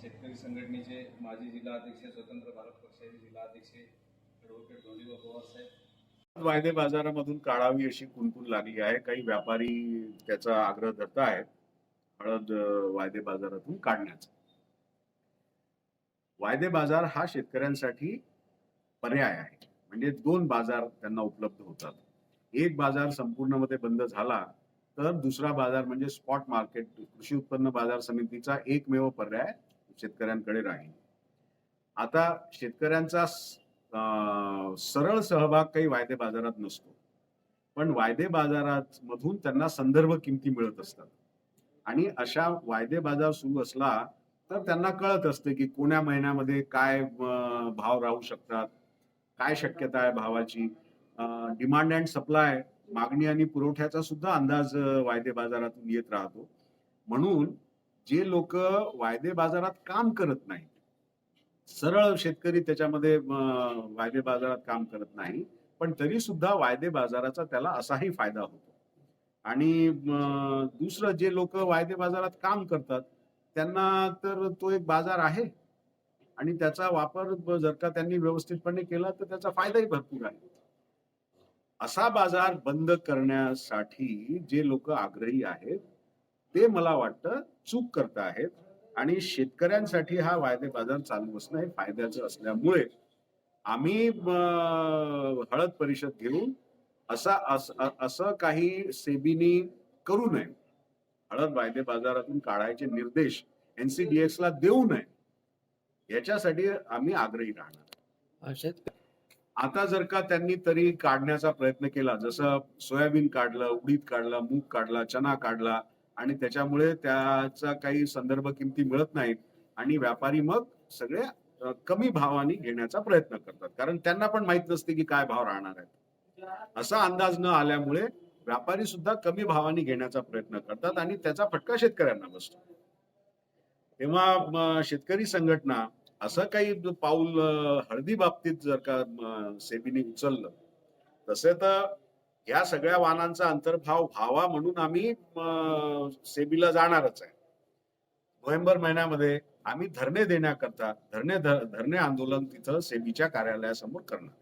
शेतकरी संघटनेचे माजी जिल्हाध्यक्ष, स्वतंत्र भारत पक्षाचे जिल्हाध्यक्ष ॲडव्होकेट धोंडीबा पवार साहेब, वायदे बाजारामधून काढावी अशी कुणकुण लागली आहे. काही व्यापारी त्याचा आग्रह धरत आहेत हळद वायदे बाजारातून काढण्याचा. वायदे बाजार हा शेतकऱ्यांसाठी पर्याय आहे. म्हणजे दोन बाजार त्यांना उपलब्ध होतात. एक बाजार संपूर्णपणे बंद झाला तर दुसरा बाजार म्हणजे स्पॉट मार्केट, कृषी उत्पन्न बाजार समितीचा एकमेव पर्याय शेतकऱ्यांकडे राहील. आता शेतकऱ्यांचा सरळ सहभाग काही वायदे बाजारात नसतो, पण वायदे बाजारात मधून त्यांना संदर्भ किमती मिळत असतात आणि अशा वायदे बाजार सुरू असला तर त्यांना कळत असते की कोण्या महिन्यामध्ये काय भाव राहू शकतात, काय शक्यता आहे भावाची. डिमांड अँड सप्लाय, मागणी आणि पुरवठ्याचा सुद्धा अंदाज वायदे बाजारातून येत राहतो. म्हणून जे लोक वायदे बाजारात काम करत नाही, सरळ शेतकरी त्याच्यामध्ये वायदे बाजारात काम करत नाही, पण तरी सुद्धा वायदे बाजाराचा त्याला असाही फायदा होतो. आणि दुसरं, जे लोक वायदे बाजारात काम करतात त्यांना तर तो एक बाजार आहे आणि त्याचा वापर जर का त्यांनी व्यवस्थितपणे केला तर त्याचा फायदाही भरपूर आहे. असा बाजार बंद करण्यासाठी जे लोक आग्रही आहेत ते मला वाटतं चूक करत आहेत आणि शेतकऱ्यांसाठी हा वायदे बाजार चालू असणं हे फायद्याचं असल्यामुळे आम्ही हळद परिषद घेऊन असं काही सेबीनी करू नये, हळद वायदे बाजारातून काढायचे निर्देश NCDX ला देऊ नये, याच्यासाठी आम्ही आग्रही राहणार. आता जर का त्यांनी तरी काढण्याचा प्रयत्न केला, जसं सोयाबीन काढलं, उडीद काढला, मूग काढला, चना काढला आणि त्याच्यामुळे त्याचा काही संदर्भ किमती मिळत नाहीत आणि व्यापारी मग सगळे कमी भावाने घेण्याचा प्रयत्न करतात, कारण त्यांना पण माहित नसते की काय भाव राहणार आहेत. असा अंदाज न आल्यामुळे व्यापारी सुद्धा कमी भावाने घेण्याचा प्रयत्न करतात आणि त्याचा फटका शेतकऱ्यांना बसतो. तेव्हा शेतकरी संघटना असं काही पाऊल हळदी बाबतीत जर का सेबीने उचललं, तसे तर या सगळ्या वाहनांचा अंतर्भाव व्हावा म्हणून आम्ही सेबीला जाणारच आहे. नोव्हेंबर महिन्यामध्ये आम्ही धरणे देण्याकरता धरणे आंदोलन तिथं सेबीच्या कार्यालयासमोर करणार.